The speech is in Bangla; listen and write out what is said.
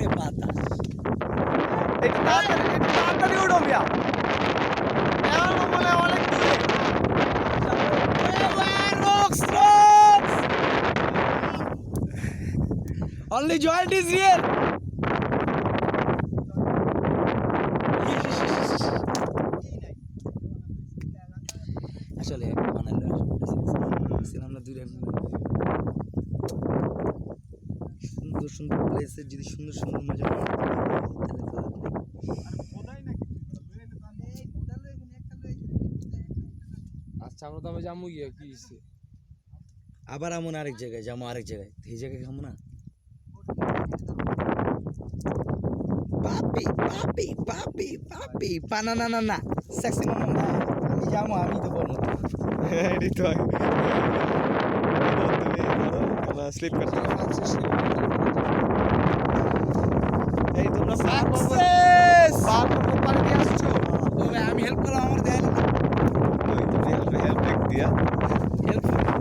ওরে বাতাস একটু তাড়াতাড়ি উঠো মিয়া এমন মনে হয় অনেক দূরে Only joint is real. আসলে সুন্দর সুন্দর প্লেসের যদি সুন্দর সুন্দর মজা আচ্ছা আমরা তবে যাবো গিয়ে কি হইছে আবার এমন আরেক জায়গায় যাবো আরেক জায়গায় এই জায়গায় খাবো না পাপি পাপি পাপি পাপি পানা না না না সেক্সি মামা না আমি যাবো আমি তো বলবো এডি তো তুমি স্লিপ করতে এই তোমরা সাকসেস বাল পানি দিয়ে আসছো ওই আমি হেল্প করলাম আমার দেয় ওই তুমি হেল্প দিয়া হেল্প